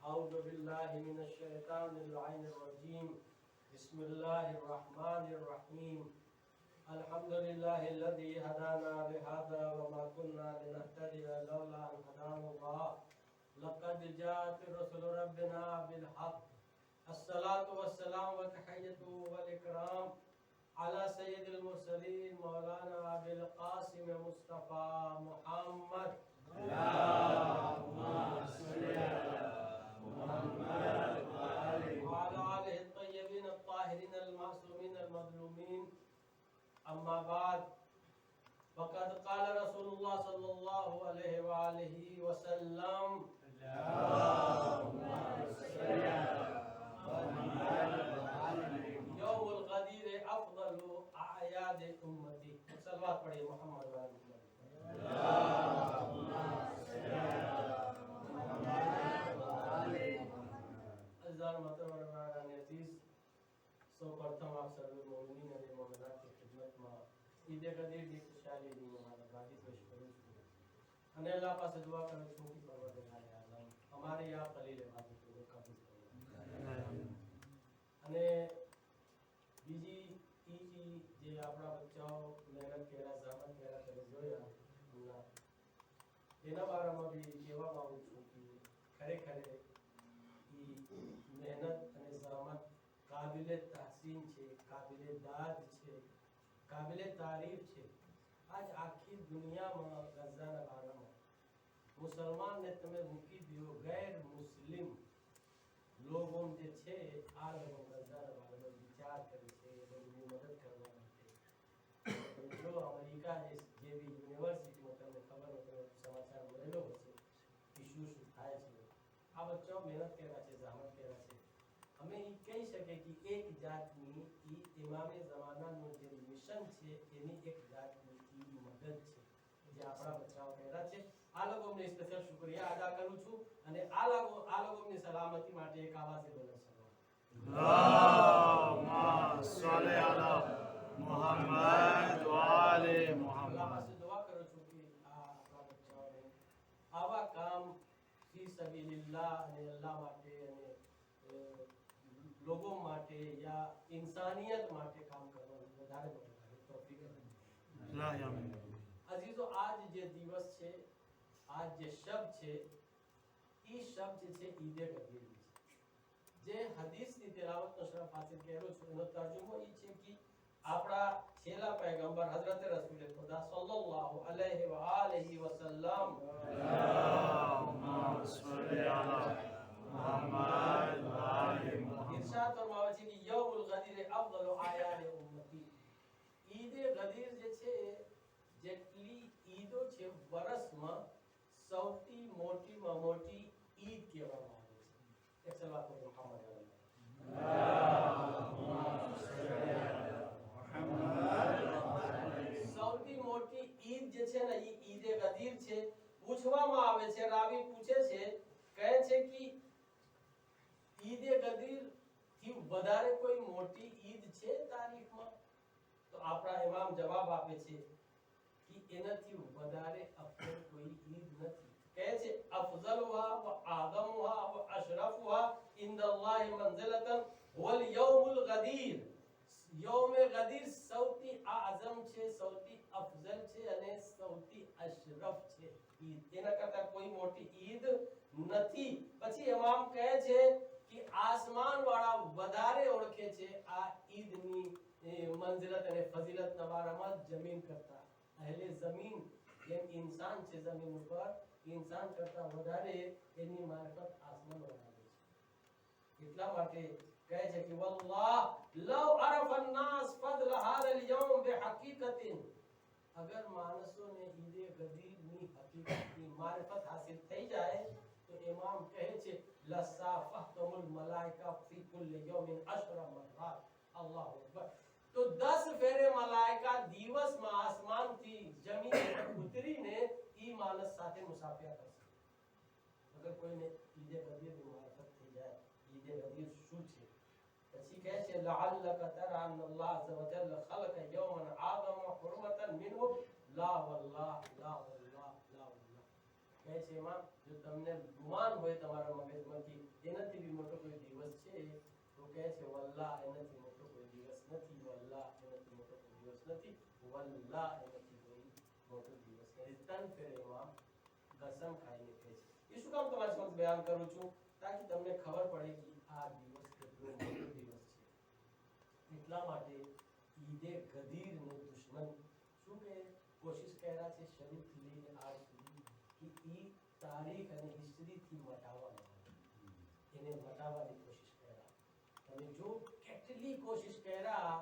أعوذ بالله من الشيطان اللعين الرجيم. بسم الله الرحمن الرحيم. الحمد لله الذي هدانا لهذا وما كنا لنهتدي لولا أن هدانا الله. لقد جاءت رسل ربنا بالحق. الصلاة والسلام والتحية والإكرام على سيد المرسلين مولانا أبي القاسم مصطفى محمد. اللهم صل على محمد وعلى آله الطيبين الطاهرين المعصومين المظلومين. أما بعد فقد قال رسول الله صلى الله عليه وآله وسلم اللهم صل على محمد يوم الغدير أفضل أعياد أمتي. صلوات पढ़िए मोहम्मद वाले اللهم صل على محمد अजीज सो प्रथम आप सर्वे मोमिनीन અને મોમિનાત ની ખિદમતમાં ઈદ ગદીર ની ખુશાલીની મુબારકબાદી પેશ કરું છું અને અલ્લાહ પાસે દુઆ કરું છું કે પરવરદિગાર આલમ અમારી આ ખલીલ બાબત को કબૂલ કરે અને બીજી ત્રીજી જે આપણા બચ્ચાઓ મહેનત કર્યા ઝામત કર્યા તમે જોયા એના બારામાં બી કહેવા માંગુ છું કે ખરેખર એ મહેનત અને ઝામત કાબિલે તહસીન છે, કાબિલે દાદ છે, કાબિલે તારીફ છે. આજ આખી દુનિયામાં ગઝાના બારામાં મુસલમાનને તમે મૂકી દો ગैर મુસ્લિમ लोगों जे छे आ लोगों गज़ाना बारे में विचार करे छे लोगों मदद करवा માટે जो अमेरिका जे भी यूनिवर्सिटी में તમને ખબર હોય સમાચાર મળેલો હશે ઇશ્યુ શું થાય છે. આ બચ્ચો મહેનત કર્યા છે, ઝામત કર્યા છે. અમે એ કહી શકે કે એક જાતની ઈ ઇમામે ज़मानाનું જે મિશન છે એની એક જાતની ઈ મદદ છે જે આપણા બચ્ચાઓ કર્યા છે. આ લોકોને સ્પેશિયલ શુક્રિયા અદા કરું છું અને આ લોકોની સલામતી માટે એક આવાજે બોલે અલ્લાહુમ્મા સલ્લી અલા મુહમ્મદ વ આલે મુહમ્મદ. અલ્લાહ પાસે દુઆ કરું છું કે આ આપણા બચ્ચાઓને આવા કામ ફી સબીલિલ્લાહ અને અલ્લાહ માટે અને લોકો માટે યા ઇન્સાનિયત માટે કામ કરવાનું વધારે તૌફીક આપે. અઝીઝો આજ જે દિવસ છે आज जे शब्द छे ई शब्द छे ईदे गदीर छे. जे हदीस ની तिलावत નો શરફ હાસિલ કર્યો છે એનો તર્જુમો ઈ છે કે આપણા છેલ્લા પયગંબર હઝરત રસૂલ ખુદા સલ્લલ્લાહુ અલૈહિ વ આલિહિ વસલ્લમ અલ્લાહુમ્મા સલ્લી અલા મુહમ્મદ વ આલે મુહમ્મદ ઇરશાદ ફરમાવે છે કે યૌમુલ ગદીર અફદલુ આયાદ ઉમ્મતી. ઈદે ગદીર જે છે જેટલી ઈદો છે વર્ષમાં સૌથી મોટીમાં મોટી ઈદ કહેવામાં આવે છે. એક સલાત પર મુહમ્મદ સૌથી મોટી ઈદ જે છે ને ઈ ઈદે ગદીર છે. પૂછવામાં આવે છે, રાવી પૂછે છે, કહે છે કે ઈદે ગદીર થી વધારે કોઈ મોટી ઈદ છે તારીખમાં? તો આપણા ઇમામ જવાબ આપે છે कि एनाथी વધારે અફઝલ કોઈ ઈદ નથી. કહે છે અફઝલુહા વ આદમુહા વ અશરફુહા ઇન્દલ્લાહ મંઝિલતન વલ યૌમુલ ગદીર. યૌમ ગદીર સૌથી આઝમ છે, સૌથી અફઝલ છે અને સૌથી અશરફ છે ઈદ. એના કરતા કોઈ મોટી ઈદ નથી. પછી ઇમામ કહે છે કે આસમાન વાળા વધારે ઓળખે છે આ ઈદની મંઝિલત અને ફઝીલતના બારામાં જમીન કરતા. अहले जमीन જેમ इंसान છે જમીન ઉપર इंसान કરતા વધારે એની મારફત આસમાન વાળા છે. એટલા માટે કહે છે કે વલ્લાહ લવ અરફ الناس فضل هذا اليوم بحقيقه. અગર માણસોને ઈદે ગદીરની હકીકતની મારફત હાસિલ થઈ જાય તો ઇમામ કહે છે લસાફહતુલ મલાઇકા ફી કુલ યawmin 10 મરરાત. અલ્લાહુ અકબર. तो 10 फेरे मलाइका दिवस में आसमान थी जमीन पर उतरीने ई मानस साथे मुसाफिया करશે. अगर कोઈને ઈદે ગદીર ની મારફત થઈ જાય ઈદે ગદીર શું છે? પછી કહે છે લعلك ترى ان الله عز وجل خلق يوما اعظم حرمه منه لا والله لا والله لا والله. કહે છે એમાં જો તમને ગુમાન હોય તમારા મગજમાં કે એનાથી બી મોટો કોઈ દિવસ છે તો કહે છે વલ્લાહ એનાથી મોટો કોઈ દિવસ નથી, વલ્લાહ એનાથી મોટો કોઈ દિવસ નથી, વલ્લાહ એનાથી કોઈ મોટો દિવસ નથી. ત્રણ ફેર એમાં કસમ ખાઈને કહે છે. એ શું કામ તમારી સમક્ષ બયાન કરું છું? તાકી તમને ખબર પડે કે આ દિવસ કેટલો મોટો દિવસ છે. એટલા માટે ઈદે ગદીરને દુશ્મન શું કે કોશિશ કર્યા છે શરૂથી લઈને આજ સુધી કે ઈ તારીખ અને હિસ્ટ્રીથી મટાવવાનો, એને મટાવવાની કોશિશ કર્યા. તમે જો કેટલી કોશિશ કર્યા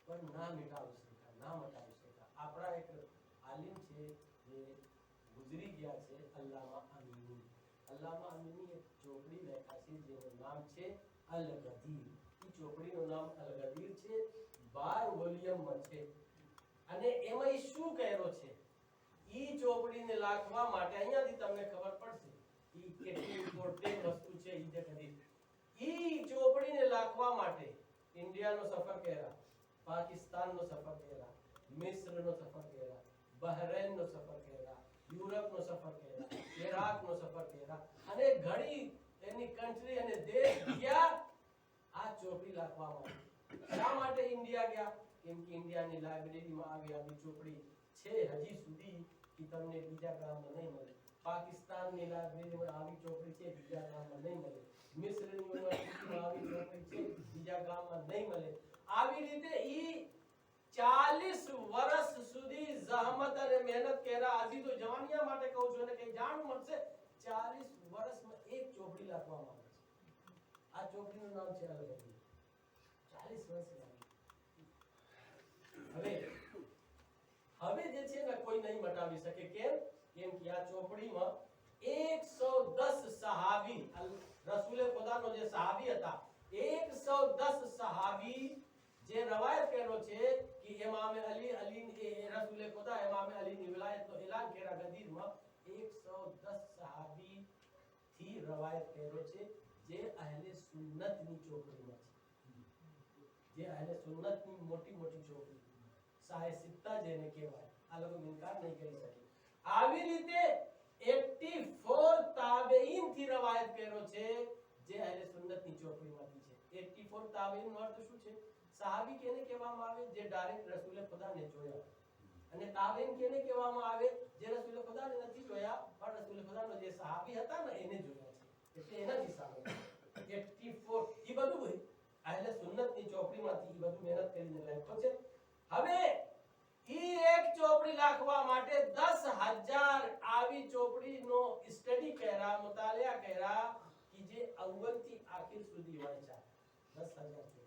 પણ ના મટાવી શક્યા, ના મટાવી શક્યા. આપણા એક આલિમ છે જે ગુજરી ગયા છે, અલ્લામા અમીની. અલ્લામા અમીની એક ચોપડી લખ્યા છે જેનું નામ છે અલ ગદીર. એ ચોપડીનું નામ અલ ગદીર છે, 12 વોલ્યુમમાં છે. અને એમાં ઈ શું કહેરો છે? ઈ ચોપડીને લખવા માટે અહીંયાથી તમને ખબર પડશે ઈ કેટલી ઇમ્પોર્ટન્ટ વસ્તુ છે. ઈદે ગદીર ઈ ચોપડીને લખવા માટે ઇન્ડિયાનો સફર કર્યા, પાકિસ્તાનનો સફર કર્યા, મિસ્રનો સફર કર્યા, બહરેનનો સફર કર્યા, યુરોપનો સફર કર્યા, ઇરાકનો સફર કર્યા અને ઘણી એની કન્ટ્રી અને દેશ ગયા આ ચોપડી લખવા માટે. શા માટે ઇન્ડિયા ગયા? કેમ કે ઇન્ડિયાની લાઇબ્રેરીમાં આવી ચોપડી છે હજી સુધી કે તમને બીજા ગામમાં નહીં મળે. પાકિસ્તાનની લાઇબ્રેરીમાં આવી ચોપડી છે, બીજા ગામમાં નહીં મળે. મિસ્રની યુનિવર્સિટીમાં આવી ચોપડી છે, બીજા ગામમાં નહીં મળે. આવી રીતે ઈ 40 વર્ષ સુધી જહમત અને મહેનત કર્યા. હજી તો જવાનિયા માટે કહું છું અને કઈ જાણવું મળશે 40 વર્ષમાં એક ચોપડી લખવામાં આવે છે. આ ચોપડીનું નામ છે અલ ગદીર. 40 વર્ષ લાગી. હવે જે છે ને કોઈ નહીં મટાવી શકે. કેમ કે આ ચોપડીમાં 110 સહાબી રસૂલે ખુદાનો જે સહાબી હતા 110 સહાબી જે રવાયત કર્યો છે કે ઇમામ અલી રસૂલે ખુદા ઇમામ અલીની વિલાયતનો એલાન કર્યા ગદીરમાં 110 સહાબી થી રવાયત કર્યો છે જે અહેલે સુન્નતની ચોપડીમાં છે. જે અહેલે સુન્નતની મોટી મોટી ચોપડી સાહે સિત્તા જેને કહેવાય. આ લોકો ઇનકાર નહીં કરી શકે. આવી રીતે 84 તાબેઈન થી રવાયત કર્યો છે જે અહેલે સુન્નતની ચોપડીમાંથી છે. 84 તાબેઈન નો અર્થ શું છે? સહાબી કેને કહેવામાં આવે? જે ડાયરેક્ટ રસૂલે ખુદાને જોયા. અને તાબેઈન કેને કહેવામાં આવે? જે રસૂલે ખુદાને નથી જોયા પણ રસૂલે ખુદાનો જે સહાબી હતા ને એને જોયા છે. એટલે એનાથી સામે 84 ઈ બધું અહેલે સુન્નતની ચોપડીમાંથી ઈ બધું મહેનત કરીને લખ્યો છે. હવે ઈ એક ચોપડી લખવા માટે 10,000 આવી ચોપડીનો સ્ટડી કર્યા, મુતાલિયા કર્યા કે જે અવ્વલ થી આખિર સુધી વાંચ્યા. 10,000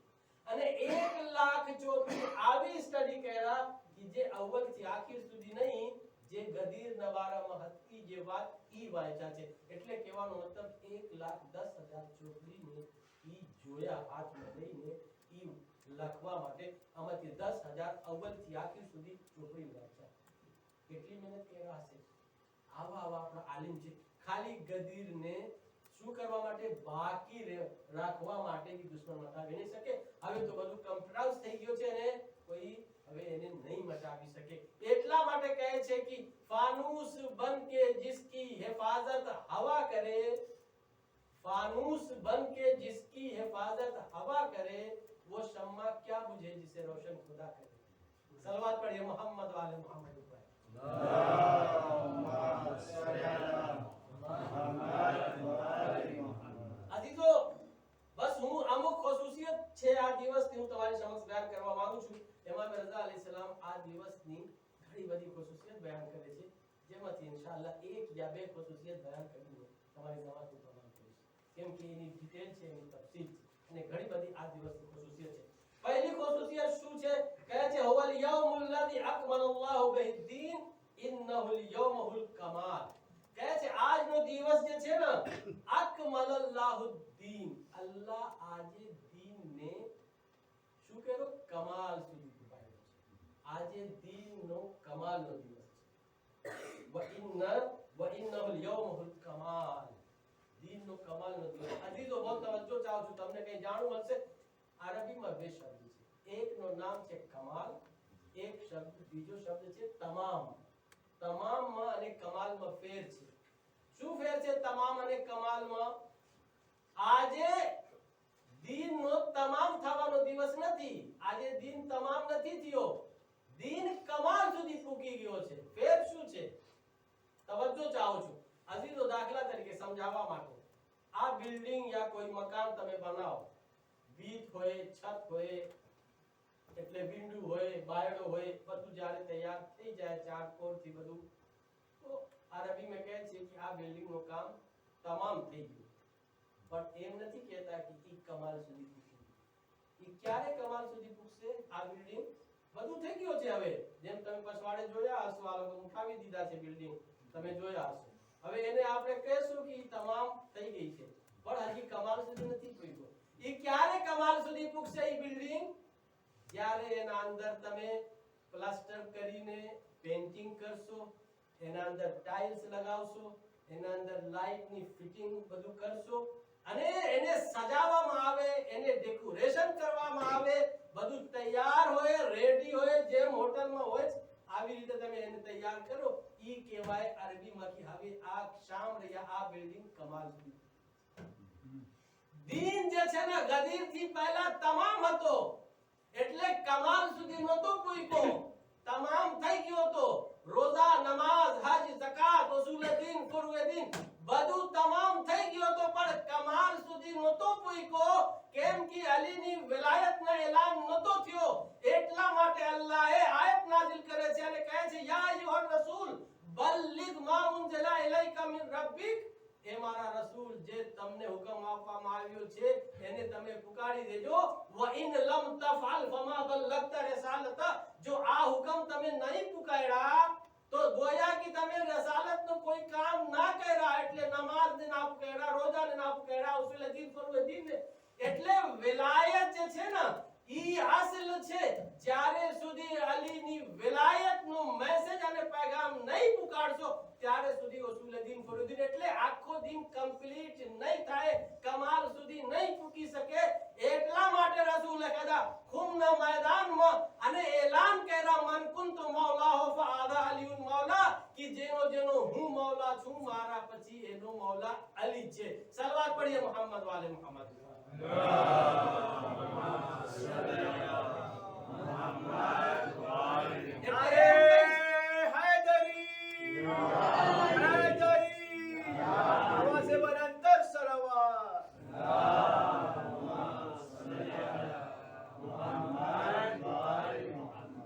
અને 1 લાખ ચોપડી આવી સ્ટડી કર્યા કે જે અવ્વલ થી આખિર સુધી નહીં, જે ગદીર નવારામાં હતી જે વાત ઈ વાંચ્યા છે. એટલે કહેવાનો મતલબ 1,10,000 ચોપડીને ઈ જોયા હાથમાં લઈને ઈ લખવા માટે. આમાંથી 10,000 અવ્વલ થી આખિર સુધી ચોપડી વાંચ્યા. કેટલી મહેનત કર્યા હશે? આવા આપણા આલિમ છે. ખાલી ગદીરને શું કરવા માટે? બાકી રાખવા માટે કે દુશ્મન મટાવી નહીં શકે. હવે તો બધું કમ્પ્યુટરાઇઝ થઈ ગયો છે ને કોઈ હવે એને નહીં મટાવી શકે. એટલા માટે કહે છે કે ફાનૂસ બન કે जिसकी हिफाजत हवा करे, फानूस बन के जिसकी हिफाजत हवा करे, वो शम्मा क्या बुझे जिसे रोशन खुदा करे. सलवात पढ़िए मोहम्मद वाले मोहम्मद पर. अजीजो बस હું અમુક ખુસુસિયત છે આ દિવસની હું તમારી સમક્ષ બયાન કરવા માંગુ છું. ઇમામ રઝા અલૈહિસ્સલામ આ દિવસની ઘણી બધી ખુસુસિયત બયાન કરે છે, જેમાંથી ઇન્શાઅલ્લાહ એક યા બે ખુસુસિયત બયાન કરીને તમારી જમાત હું તમામ કરીશ. કેમ કે એની ડિટેલ છે, એની તફસીલ છે અને ઘણી બધી આ દિવસની ખુસુસિયત છે. પહેલી ખુસુસિયત શું છે? કહે છે હુવલ યૌમુલ લઝી અકમલલ્લાહુ બિદ્દીન ઇન્નહુલ યૌમુલ કમાલ. કહે છે આજનો દિવસ જે છે ને અકમલલ્લાહુદ્દીન, અલ્લાહ આજે દીનને શું કર્યો? કમાલ સુધી પહોંચાડ્યો છે. આજે દીનનો કમાલનો દિવસ છે. વઇન્નહુલ યૌમુલ કમાલ, દીનનો કમાલનો દિવસ. અજીઝો બહુ તવજ્જો ચાહું છું, તમને કઈ જાણવું મળશે. અરબીમાં બે શબ્દ છે. એકનો નામ છે કમાલ, એક શબ્દ બીજો શબ્દ છે તમામ. તમામમાં અને કમાલમાં ફેર છે. શું ફેર છે તમામ અને કમાલમાં? આજે દિનનો તમામ થવાનો દિવસ નથી. આજે દિન તમામ નથી થયો, દિન કમાલ સુધી પૂકી ગયો છે. ફેર શું છે? તવજ્જો ચાહું છું અજીજો. દાખલા તરીકે સમજાવવા માટે, આ બિલ્ડિંગ યા કોઈ મકાન તમે બનાવો, ભીત હોય, છત હોય, એટલે વિંડો હોય, બાયડો હોય, બધું જ્યારે તૈયાર થઈ જાય ચાર કોરથી બધું, તો અરબીમાં કહે છે કે આ બિલ્ડિંગનું કામ તમામ થઈ ગયું. પણ એમ નથી કહેતા કે ઈ કમાલ સુધી પૂછશે. ઈ ક્યારે કમાલ સુધી પૂછશે? આ બિલ્ડિંગ બધું થઈ ગયો છે. હવે જેમ તમે પછવાડે જોયા હશો, આ લોકો ઉઠાવી દીધા છે બિલ્ડિંગ, તમે જોયા હશો. હવે એને આપણે કહેશું કે ઈ તમામ થઈ ગઈ છે, પણ હજી કમાલ સુધી નથી પહોંચ્યો. ઈ ક્યારે કમાલ સુધી પૂછશે ઈ બિલ્ડિંગ? જ્યારે એના અંદર તમે પ્લાસ્ટર કરીને પેઇન્ટિંગ કરશો, એના અંદર ટાઇલ્સ લગાવશો, એના અંદર લાઇટની ફિટિંગ બધું કરશો, અને એને સજાવવામાં આવે, એને ડેકોરેશન કરવામાં આવે, બધું તૈયાર હોય, રેડી હોય, જેમ હોટલમાં હોય આવી રીતે તમે એને તૈયાર કરો. ઈ કહેવાય અરબીમાં કે હવે આ શામ રહ્યા આ બિલ્ડિંગ કમાલ સુધી. દીન જે છે ને ગદીર થી પહેલા તમામ હતો, એટલે કમાલ સુધી નતો પૂછ્યો, તમામ થઈ ગયો તો. રોઝા, નમાઝ, હજ, ઝકાત, ઉસૂલ દીન, ફુરુએ દીન બધું તમામ થઈ ગયો તો, પણ કમાલ સુધી નતો પૂછ્યો. કેમ કે અલીની વિલાયતનો એલાન નતો થયો. એટલા માટે અલ્લાહે આયત નાઝિલ કરે છે અને કહે છે, યા અય્યુહર રસૂલ બલ્લિગ મા ઉનઝિલા ઇલૈકા મિન રબ્બિક. એ મારા રસૂલ, જે તમને હુકમ આપવામાં આવ્યો છે એને તમે પુકારી દેજો. વ ઇન લમ તફઅલ ફમા બલ્લગતા રિસાલતા. જો આ હુકમ તમે નહીં પુકાર્યા તો ગોયા કે તમે રસાલતનો કોઈ કામ ના કર્યા. એટલે નમાઝ ને ના પુકાર્યા, રોજા ને ના પુકાર્યા, ઉસૂલ દીન, ફરઝ દીન ને. એટલે વિલાયત જે છે ને ઈ અસલ છે. જ્યારે સુધી અલીની વિલાયતનો મેસેજ અને પેગામ નહીં પુકારશો ત્યારે સુધી ઉસૂલ દીન, ફરઝ દીન એટલે આખો દીન કમ્પ્લીટ નહીં થાય, કમાલ સુધી નહીં પૂકી શકે. એટલા માટે રસૂલે કદા ખુમના મેદાનમાં અને એલાન કર્યા, મન કુંતુ મૌલાહુ ફઆદા અલીઉન મૌલા, કે જેનો જેનો હું મૌલા છું, મારા પછી એનો મૌલા અલી છે. સલવાત પઢીએ મોહમ્મદ વાલે મોહમ્મદ.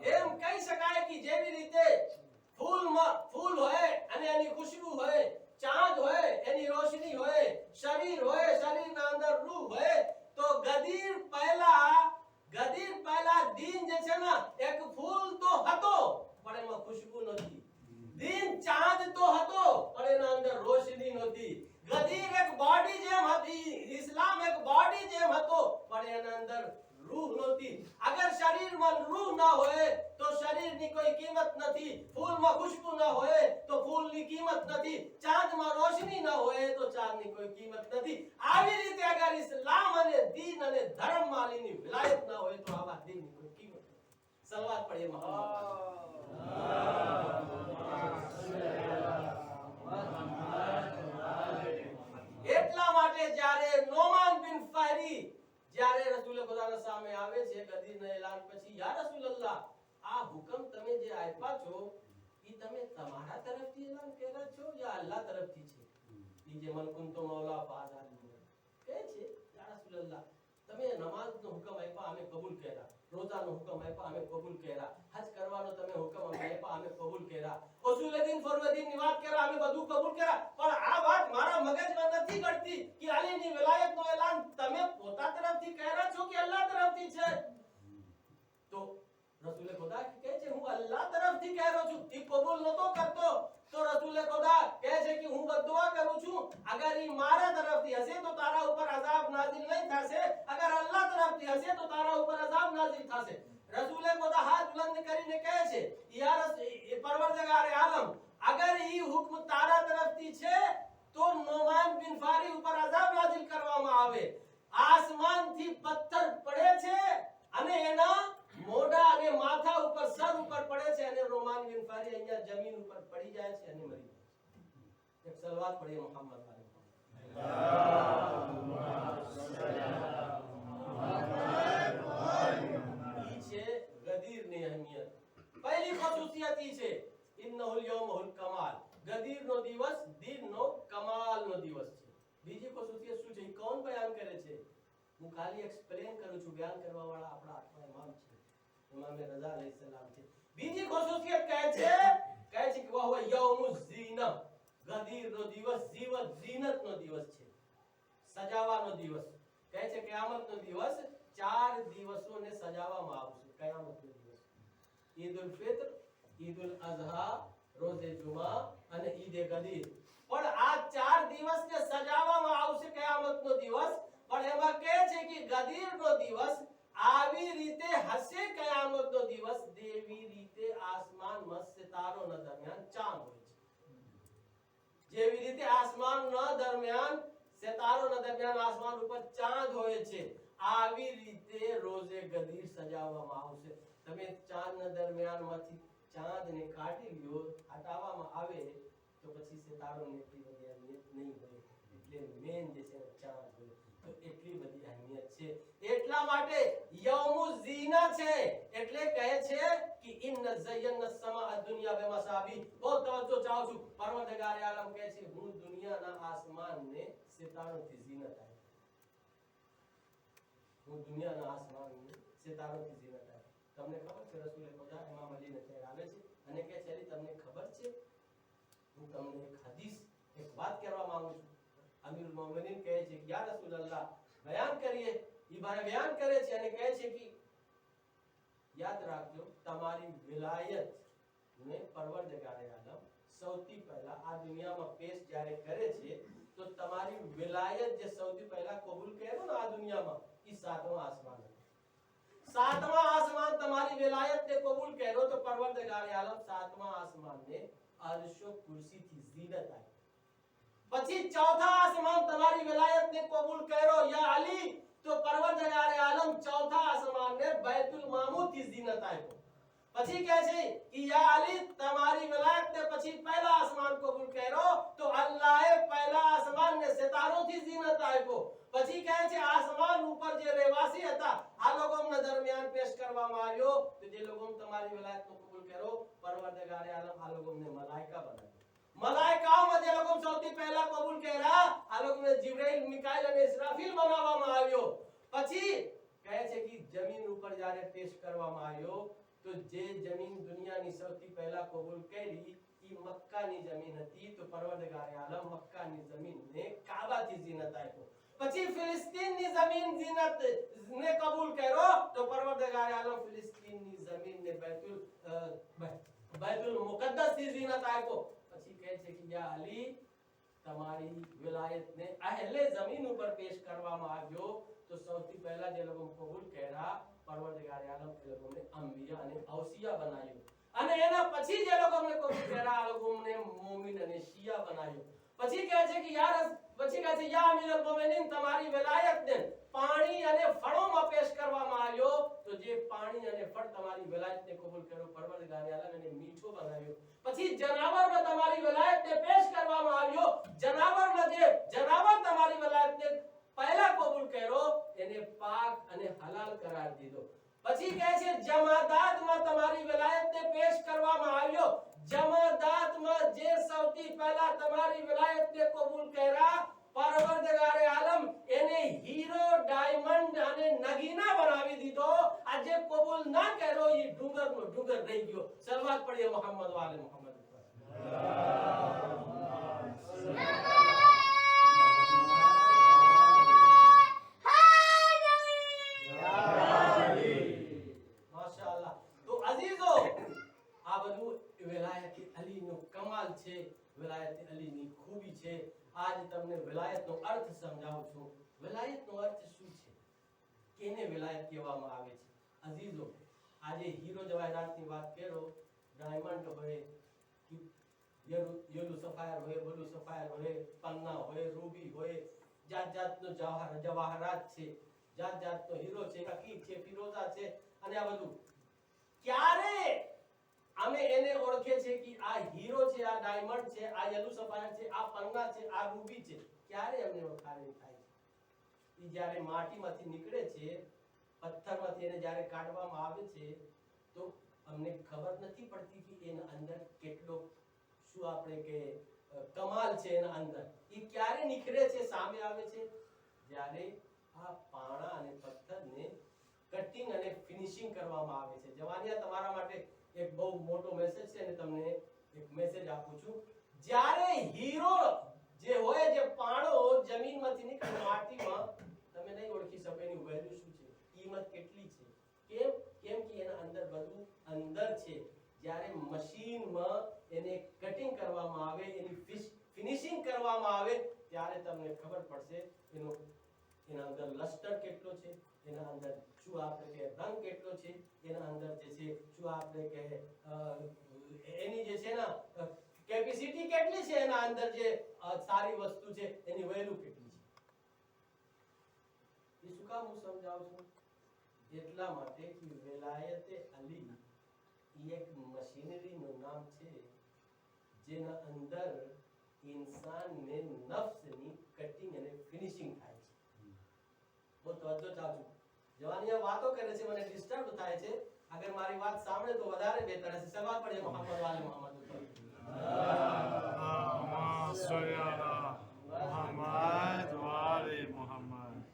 એમ કહી શકાય કે જેવી રીતે ફૂલ હોય અને એની ખુશ્બુ હોય, ચાંદ હોય એની રોશની હોય, શરીર હોય શરીરના અંદર રૂહ હોય, તો ગદીર પહેલા દીન જે છે ને એક ફૂલ તો હતો પણ એમાં ખુશ્બુ નહોતી. દીન ચાંદ તો હતો પણ એના અંદર રોશની નહોતી. ગદીર એક બોડી જેમ હતી, ઇસ્લામ એક બોડી જેમ હતો પણ એના અંદર રૂહ નહોતી. અગર શરીરમાં રૂહ ના હોય તો શરીરની કોઈ કિંમત નથી, ફૂલમાં ખુશ્બુ ના હોય તો ફૂલની કિંમત નથી, ચાંદમાં રોશની ના હોય તો ચાંદની કોઈ કિંમત નથી. આવી રીતે અગર ઇસ્લામ અને દીન અને ધર્મમાં અલીની વિલાયત ના હોય તો આવા દીનની કોઈ કિંમત નથી. સલવાત પઢીએ એટલા માટે જ્યારે નોમાન બિન ફારી જ્યારે રસૂલે ખુદાના સામે આવે છે ગદીરના એલાન પછી, યા રસૂલલ્લાહ, આ હુકમ તમે જે આપ્યા છો ઈ તમે તમારા તરફથી એલાન કર્યા છો યા અલ્લાહ તરફથી છે? ઈ જે મન કુંતુ મૌલા ફઆદા અલીઉન કહે છે, યા રસૂલલ્લાહ, તમે નમાઝનો હુકમ આપ્યા અમે કબૂલ કર્યા, રોજાનો હુકમ આપ્યા અમે કબૂલ કર્યા, હજ કરવાનો તમે હુકમ આપ્યા અમે કબૂલ કર્યા, ઉસૂલ દીન, ફરઝ દીનની વાત કર્યા અમે બધું કબૂલ કર્યા, પણ આ વાત મારા મગજમાં નથી પડતી કે અલીની વિલાયતનો એલાન તમે પોતા તરફથી કર્યા છો કે અલ્લાહ તરફથી છે? તો રસૂલે ખુદા કહે છે હું અલ્લાહ તરફથી કર્યો છું. ઈ કબૂલ નતો કરતો તો રસૂલે ખુદા કહે છે કે હું બદદુઆ કરું છું, અગર ઈ મારા તરફથી હશે તો તારા ઉપર અઝાબ નાઝિલ નહીં થશે, અગર અલ્લાહ તરફથી હશે તો તારા ઉપર અઝાબ નાઝિલ થશે. રસૂલે ખુદા હાથ બુલંદ કરીને કહે છે, યા પરવરદગાર આલમ, અગર ઈ હુક્મ તારા તરફથી છે તો નોમાન બિન ફારી ઉપર અઝાબ નાઝિલ કરવામાં આવે. આસમાનથી પથ્થર પડે છે અને એના મોઢા અને માથા ઉપર, સર ઉપર પડે છે અને નોમાન બિન ફારી અહીંયા જમીન ઉપર પડી જાય છે અને મરી જાય છે. એક સલવાત પઢીએ મોહમ્મદ વાલે મોહમ્મદ. ઈ છે ગદીરની અહેમિયત. પહેલી ખુશિયત ઈ છે ઇન્નહુલ યૌમુલ કમાલ, ગદીરનો દિવસ દીનનો કમાલનો દિવસ છે. બીજી ખુશિયત શું છે? ઈ કોણ બયાન કરે છે? હું ખાલી એક્સપ્લેન કરું છું. બયાન કરવા વાળા આપણા આઠમા ઇમામ છે, ઇમામ રઝા અલૈહિસ્સલામ છે. બીજી ખુશિયત કહે છે કે વહુ યૌમુઝ ઝીના, ગદીરનો દિવસ ઝીનતનો દિવસ છે, સજાવાનો દિવસ. કહે છે કયામતનો દિવસ 4 દિવસોને સજાવવામાં આવશે. કયામતનો દિવસ ઈદ ઉલ ફિત્ર, ઈદ ઉલ અઝહા, રોઝે જુમા અને ઈદ ગદીર. પણ આ 4 દિવસને સજાવવામાં આવશે કયામતનો દિવસ. પણ એમાં કહે છે કે ગદીરનો દિવસ આવી રીતે હશે કયામતનો દિવસ જેવી રીતે આસમાનમાં સિતારોના દરમિયાન ચાંદ હોય છે. જેવી રીતે આસમાનના દરમિયાન સિતારોના દરમિયાન આસમાન ઉપર ચાંદ હોય છે, આવી રીતે રોઝે ગદીર સજાવવામાં આવશે. તમે ચાંદના દરમિયાનમાંથી ચાંદને કાઢી લ્યો, હટાવવામાં આવે તો પછી સિતારોને એટલી બધી અહેમિયત નહીં હોય. એટલે મેન જે છે ચાંદ હોય. તો એટલી બધી અહેમિયત છે. એટલા માટે યૌમુઝ ઝીના છે. એટલે કહે છે કે ઇન્ન ઝય્યના સમાઅ દુનિયા બિમસાબી. બહુ તવજ્જો ચાહું છું. પરવરદિગાર આલમ કહે છે હું દુનિયાના આસમાનને સિતારોથી ઝીનત આપી. હું દુનિયાના આસમાનને સિતારોથી ઝીનત આપી. તમને ખબર છે રસૂલે ખુદા ઇમામ અલીને ત્યાં આવે છે અને કહે છે અલી તમને ખબર છે, હું તમને એક હદીસ, એક વાત કહેવા માંગુ છું. અમીરુલ મોમિનીન કહે છે કે યા રસૂલલ્લાહ બયાન કરીએ. ઈ ભાઈ બયાન કરે છે અને કહે છે કે યાદ રાખજો તમારી વિલાયત ને પરવરદિગારે આલમ સૌથી પહેલા આ દુનિયામાં પેશ જ્યારે કરે છે તો તમારી વિલાયત જે સૌથી પહેલા કબૂલ કર્યો ને આ દુનિયામાં ઈ 7મા આસમાન. 7મા આસમાન તમારી વિલાયતને કબૂલ કર્યો તો પરવરદિગારે આલમ 7મા આસમાનને અરશો કુર્સીથી ઝીનત આપી. પછી 4થા આસમાન તમારી વિલાયતને કબૂલ કર્યો યા અલી તો પરવરદિગારે આલમ 4થા આસમાનને बैतुल मामूरથી ઝીનત આપ્યો. પછી કહે છે કે યા અલી તમારી વિલાયતને પછી પહેલા આસમાન કબૂલ કર્યો તો અલ્લાહે પહેલા આસમાનને સિતારોથી ઝીનત આપ્યો. પછી કહે છે આસમાન ઉપર જે રહેવાસી હતા આ લોકોના દરમિયાન પેશ કરવામાં આવ્યો તો જે લોકો તમારી વિલાયતને કબૂલ કર્યો પરવરદિગારે આલમ આ લોકોને મલાઈકા બનાવ્યા. મલાઈકાઓમાં જે લોકો સૌથી પહેલા કબૂલ કર્યા આ લોકોને જીબ્રાઈલ, મિકાઈલ અને ઇસરાફીલ બનાવવામાં આવ્યો. પછી કહે છે કે જમીન ઉપર જ્યારે પેશ કરવામાં આવ્યો તો જે જમીન દુનિયાની સૌથી પહેલા કબૂલ કરી ઈ મક્કાની જમીન હતી તો પરવરદિગારે આલમ મક્કાની જમીનને કાબાથી ઝીનત આપ્યો. પછી ફિલિસ્તીનની જમીન ઝીનત ને કબૂલ કર્યો તો પરવરદિગારે આલમ ફિલિસ્તીનની જમીનને बैतुल मुक़द्दसથી ઝીનત આપ્યો. પછી કહે છે કે યા અલી તમારી વિલાયતને અહેલે જમીન ઉપર પેશ કરવામાં આવ્યો તો સૌથી પહેલા જે લોકો કબૂલ કર્યા પરવરદિગાર આલમ એ લોકોને અંબિયા અને ઔસિયા બનાવ્યો. અને એના પછી જે લોકોને કબૂલ કર્યા આ લોકોને મોમિન અને શિયા બનાવ્યો. પછી કહે છે કે યા અમીરુલ મોમિનીન તમારી વિલાયતને પાણી અને ફળોમાં પેશ કરવામાં આવ્યો તો જે પાણી અને ફળ તમારી વિલાયતને કબૂલ કર્યો પરવરદિગાર આલમ એને મીઠો બનાવ્યો. પછી જનાવરમાં તમારી વિલાયતને પેશ કરવામાં આવ્યો. જનાવરમાં જે જનાવર તમારી વિલાયતને પહેલા કબૂલ કર્યો એને પાક અને હલાલ કરાર દીધો. પછી કહે છે જમાદાતમાં તમારી વિલાયતને પેશ કરવામાં આવ્યો. જમાદાતમાં જે સૌથી પહેલા તમારી વિલાયતને કબૂલ કર્યા પરવરદિગારે આલમ એને હીરો, ડાયમંડ અને નગીના બનાવી દીધો. આ જે કબૂલ ના કર્યો એ ડુંગરનો ડુંગર રહી ગયો. સલવાત પડીએ મોહમ્મદ વાલે મોહમ્મદ ઉપર. માશાઅલ્લાહ. તો અઝીઝો આ બધું વિલાયત અલીનો કમાલ છે, વિલાયત અલીની ખૂબી છે. આજ તમને વિલાયતનો અર્થ સમજાવું છું. વિલાયતનો અર્થ શું છે, કેને વિલાયત કહેવામાં આવે છે? અઝીઝો આજે હીરો જવાહરાતની વાત કરો, ડાયમંડ હોય, યેલો સફાયર હોય, બ્લુ સફાયર હોય, પન્ના હોય, રૂબી હોય, જાત જાતનો જવાહરાત છે, જાત જાતનો હીરો છે, હકીક છે, ફિરોઝા છે અને આ બધું. ક્યારે અમે એને ઓળખે છે કે આ હીરો છે, આ ડાયમંડ છે, આ યેલો સફાયર છે, આ પન્ના છે, આ રૂબી છે? ક્યારે અમને વખાણી થાય છે? ઈ જ્યારે માટીમાંથી નીકળે છે, પથ્થરમાંથી એને જ્યારે કાઢવામાં આવે છે, તો અમને ખબર નથી પડતી કે એના અંદર કેટલો શું આપણે કે કમાલ છે એના અંદર. ઈ ક્યારે નીકળે છે, સામે આવે છે? જ્યારે આ પાણા અને પથ્થરને કટિંગ અને ફિનિશિંગ કરવામાં આવે છે. જવાનિયા, તમારા માટે એક બહુ મોટો મેસેજ છે અને તમને એક મેસેજ આપું છું. જ્યારે હીરો જે હોય, જે પાણો જમીનમાંથી નીકળે માટીમાં, તમે નહીં ઓળખી શકો એની વેલ્યુ શું છે, કિંમત કેટલી છે. કેમ કે એના અંદર બધું અંદર છે. જ્યારે મશીનમાં એને કટિંગ કરવામાં આવે, એની ફિનિશિંગ કરવામાં આવે, ત્યારે તમને ખબર પડશે એના અંદર લસ્ટર કેટલો છે, એના અંદર શું આપણે કે રંગ કેટલો છે, એના અંદર જે છે શું આપણે કે એની જે છે ને કેપેસિટી કેટલી છે, એના અંદર જે સારી વસ્તુ છે એની વેલ્યુ કેટલી છે. એ શું કામ હું સમજાવું છું? એટલા માટે કે વેલાયતે અલી એક મશીનરીનું નામ છે જેના અંદર ઇન્સાનને નફ્સની કટિંગ અને ફિનિશિંગ થાય છે. બહુ તવજ્જો ચાલજો. જવાનિયા વાતો કરે છે, મને ડિસ્ટર્બ થાય છે. અગર મારી વાત સાંભળે તો વધારે બહેતર હશે. સવાલ પડે મોહમ્મદ વાલે મોહમ્મદ ઉપર.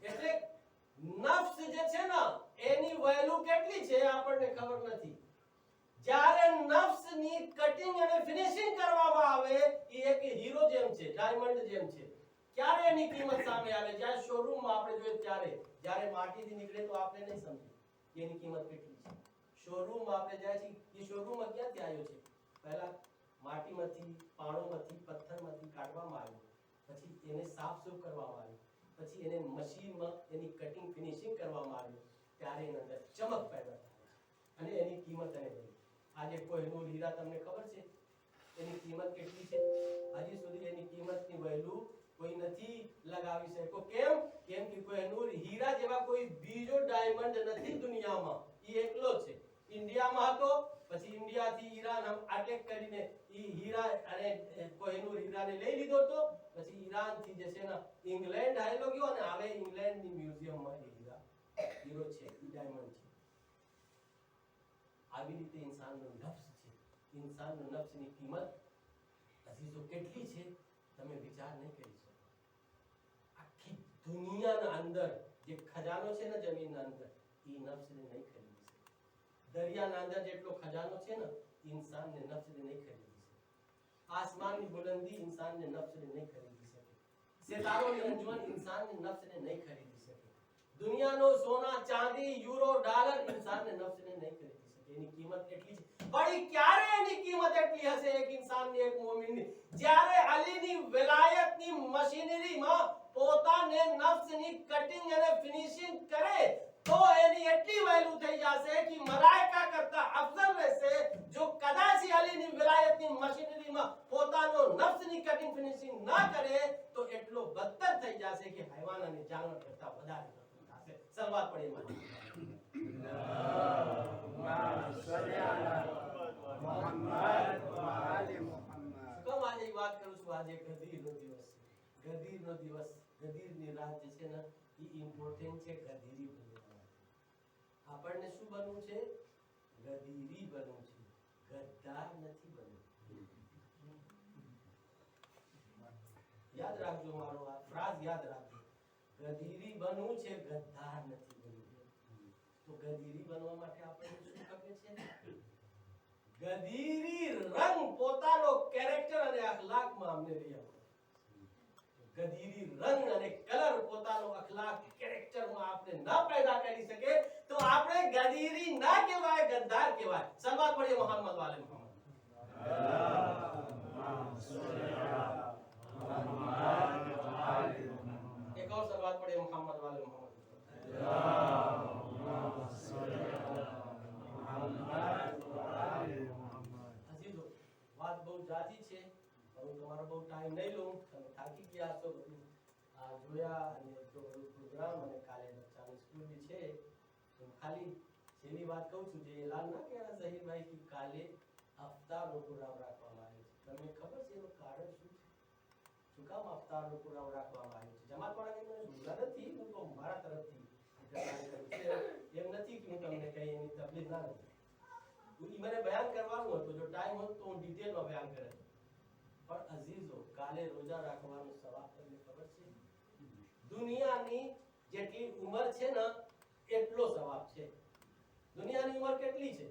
એટલે નફ્સ જે છે ને એની વેલ્યુ કેટલી છે આપણને ખબર નથી. જ્યારે નફ્સની કટિંગ અને ફિનિશિંગ કરવામાં આવે, એ એક હીરો જેમ છે, ડાયમંડ જેમ છે. ક્યારે એની કિંમત સામે આવે? જ્યારે શોરૂમમાં આપણે જોઈએ ત્યારે. જ્યારે માટીથી નીકળે તો આપણે નહીં સમજીએ કે એની કિંમત કેટલી છે. શોરૂમમાં આપણે જાય છે, એ શોરૂમમાં ક્યાંથી આવ્યો છે? પહેલા માટીમાંથી, પાણોમાંથી, પથ્થરમાંથી કાઢવામાં આવ્યો, પછી એને સાફ-સૂફ કરવામાં આવ્યો, પછી એને મશીનમાં એની કટિંગ ફિનિશિંગ કરવામાં આવ્યું, ત્યારે એની અંદર ચમક પેદા થાય અને એની કિંમત અને વેલ્યુ. આજે કોહિનૂર હીરા તમને ખબર છે એની કિંમત કેટલી છે? હજી સુધી એની કિંમતની વેલ્યુ કોઈ નથી લગાવી શકો. કેમ કે કોહિનૂર હીરા જેવા કોઈ બીજો ડાયમંડ નથી દુનિયામાં. એ એકલો છે. ઇન્ડિયામાં હતો, પછી ઇન્ડિયાથી ઈરાન અટેક કરીને ઈ હીરા અને કોહિનૂર હીરાને લઈ લીધો હતો. પછી ઈરાનથી જે છે ને ઇંગ્લેન્ડ આવેલો ગયો અને હવે ઇંગ્લેન્ડની મ્યુઝિયમમાં એ હીરો છે, એ ડાયમંડ છે. આવી રીતે ઇન્સાનનો નફ્સ છે. ઇન્સાનનો નફ્સની કિંમત અજીઝો કેટલી છે તમે વિચાર નહીં કરી શકો. આખી દુનિયાના અંદર જે ખજાનો છે ને જમીનના અંદર, એ નફ્સને નહીં ખરીદી શકે. દરિયાના અંદર જેટલો ખજાનો છે ને, ઇન્સાનને નફ્સને નહીં ખરીદી શકે. આસમાનની બુલંદી ઇન્સાનને નફ્સને નહીં ખરીદી શકે. સિતારોની અંજુમન ઇન્સાનને નફ્સને નહીં ખરીદી શકે. દુનિયાનો સોના, ચાંદી, યુરો, ડોલર ઇન્સાનને નફ્સને નહીં ખરીદી શકે. એની કિંમત એટલી છે. પણ ક્યારે એની કિંમત એટલી હશે એક ઇન્સાનની, એક મોમિનની? જ્યારે અલીની વિલાયતની મશીનરીમાં પોતાને નફ્સની કટિંગ અને ફિનિશિંગ કરે, તો એની એટલી વેલ્યુ થઈ જશે કે મલાઈકા કરતા અફઝલ રહેશે. જો કદાચ અલીની વિલાયતની મશીનરીમાં પોતાનો નફ્સની કટિંગ ફિનિશિંગ ના કરે તો એટલો બદતર થઈ જશે કે હૈવાન અને જાનવર કરતા વધારે થશે. સલવાત પડે માં આજે વાત કરું છું. આજે ગદીરનો દિવસ છે. ગદીરનો દિવસ, ગદીરની રાત જે છે ને, એ ઇમ્પોર્ટન્ટ છે. ગદીરી બનવું. આપણને શું બનવું છે? ગદીરી બનવું છે, ગદ્દાર નથી બનવું. યાદ રાખજો, મારો આ ફ્રાઝ યાદ રાખજો. ગદીરી બનવું છે, ગદ્દાર નથી બનવું. તો ગદીરી બનવા માટે આપણને શું ખપે છે? ગદીરી રંગ પોતાનો કેરેક્ટર અને અખલાકમાં અમને લઈ આવો. ગદીરી રંગ અને કલર પોતાનો અખલાક કેરેક્ટરમાં આપણે ના પેદા કરી શકે તો આપણે ગદીરી ના કહેવાય, ગદ્દાર કહેવાય. સલવાત પડે મોહમ્મદ વાલે મોહમ્મદ. એક और सलवात पढ़े मोहम्मद वाले मोहम्मद. અજીઝો, વાત બહુ જાજી છે. હું તમારો બહુ ટાઈમ નહીં લઉં. તમે થાકી ગયા છો. બધું આ જોયા અને તો પ્રોગ્રામ અને કાલે બચ્ચાની સ્કૂલ બી છે. હું ખાલી છેલ્લી વાત કહું છું, જે એલાન ના કહેવાય ઝહીરભાઈ કે કાલે અફતારનો પ્રોગ્રામ રાખવામાં આવે છે. તમને ખબર છે એનું કારણ શું છે? શું કામ અફતારનો પ્રોગ્રામ રાખવામાં આવ્યો છે? જમાતવાળા કઈ મને ભૂલા નથી, હું તો મારા તરફથી એમ નથી કે હું તમને કઈ એની તકલીફ ના નથી. મને બયાન કરવાનું હતું, જો ટાઈમ હોત તો હું ડિટેલમાં બયાન કરે. પણ અઝીઝો, કાલે રોજા રાખવાનો સવાબ તમને ખબર છે? દુનિયાની જેટલી ઉંમર છે ને એટલો સવાબ છે. દુનિયાની ઉંમર કેટલી છે?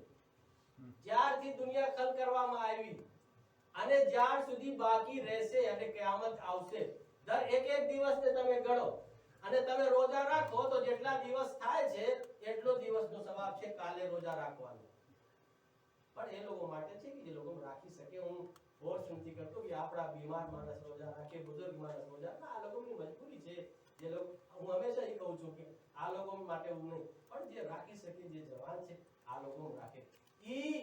જ્યારથી દુનિયા ખલ કરવામાં આવી અને જ્યાર સુધી બાકી રહેશે અને કયામત આવશે, દર એક દિવસને તમે ગણો અને તમે રોજા રાખો તો જેટલા દિવસ થાય છે એટલો દિવસનો સવાબ છે કાલે રોજા રાખવાનો. પણ એ લોકો માટે છે કે જે લોકો રાખી શકે. હું ફોર્સ નથી કરતો કે આપણા બીમાર માણસ રોજા રાખે, બુઝુર્ગ માણસ રોજા ના, આ લોકોની મજબૂરી છે. જે લોકો, હું હંમેશા એ કહું છું કે આ લોકો માટે હું નહીં, પણ જે રાખી શકે, જે જવાન છે આ લોકો રાખે. ઈ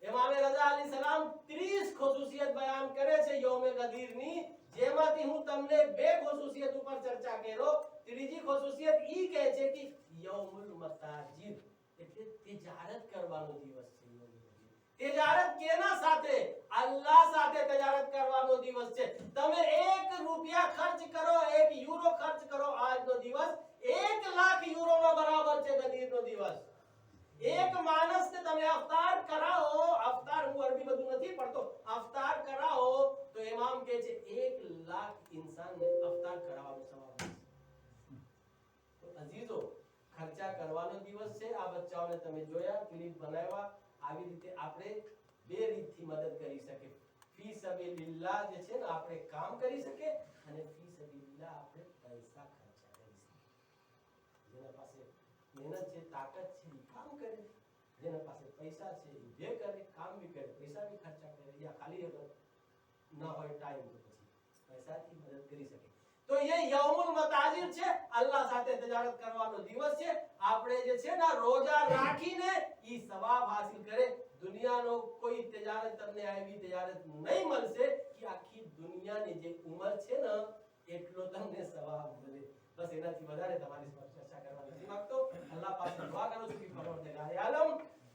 ઇમામ રઝા અલી સલામ 30 ખુસુસિયત બયાન કરે છે યૌમ ગદીરની, જેમાંથી હું તમને 2 ખુસુસિયત ઉપર ચર્ચા કર્યો. ત્રીજી ખુસુસિયત ઈ કહે છે કે યૌમુલ મસાજિદ એટલે તિજારત કરવાનો દિવસ છે. તિજારત કેના સાથે? અલ્લાહ સાથે તિજારત કરવાનો દિવસ છે. તમે 1 રૂપિયા ખર્ચ કરો, 1 યુરો ખર્ચ કરો, આજનો દિવસ 1 લાખ યુરોનો બરાબર છે. ગદીરનો દિવસ. એક માણસને તમે અફતાર કરાવો, અફતાર હું અરબી બધું નથી પડતો, અફતાર કરાવો તો ઇમામ કહે છે 1 લાખ ઇન્સાનને અફતાર કરાવવાનો સવાબ છે. તો અઝીઝો, ખર્ચા કરવાનો દિવસ છે. આ બચ્ચાઓને તમે જોયા, ક્લિપ બનાવ્યા, આવી રીતે આપણે 2 રીતથી મદદ કરી શકે. ફી સબીલિલ્લાહ જે છે ને આપણે કામ કરી શકે, અને ફી સબીલિલ્લાહ આપણે પૈસા ખર્ચા કરી શકે. જેના પાસે મહેનત છે, તાકાત છે, એ કામ કરે. જેના પાસે પૈસા છે એ બે કરે, કામ भी કરે, પૈસા भी ખર્ચા કરે. યા ખાલી અગર ના હોય ટાઈમ તો પછી પૈસાથી મદદ કરી શકે. તો ये यौमुल मताजिर છે, અલ્લાહ સાથે તજારત કરવાનો દિવસ છે. આપણે જે છે ને રોજા રાખીને ઈ સવાબ હાસિલ કરે. દુનિયાનો કોઈ તજારત તમને આવી તજારત નહીં મળશે કે આખી દુનિયાની જે ઉંમર છે ને એટલો તમને સવાબ મળે. બસ એનાથી વધારે તમારી સાથે ચર્ચા કરવા નથી માંગતો. અલ્લાહ પાસે દુઆ કરું છું કે પરવરદિગાર આલમ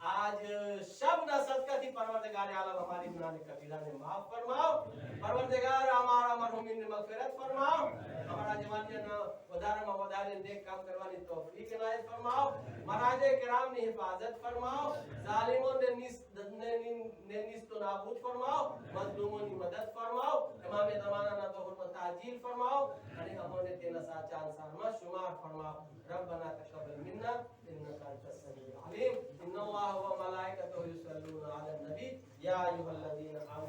आज शब्द सदकाથી परवरदिगार आलम हमारी गुनाह कबीरा ने माफ फरमाओ. परवरदिगार हमारा मरहुमीन ने मगफिरत फरमाओ. हमारा जवानियाना વધારેમાં વધારે નેક કામ કરવાની તૌફીક ઇનાયત ફરમાઓ. મહારાજે કિરામ ની હિફાજત ફરમાઓ. જાલિમોને નિસ્ત નાબૂદ ફરમાઓ. મઝલૂમોની મદદ ફરમાઓ. ઇમામ ज़माना તો હુરમત તાજીલ ફરમાઓ અને અમને તેના સાચા અંસારમાં શુમાર ફરમાઓ. ربنا تقبل منا انك انت السميع العليم. ان الله وملائكته يصلون على النبي يا ايها الذين امنوا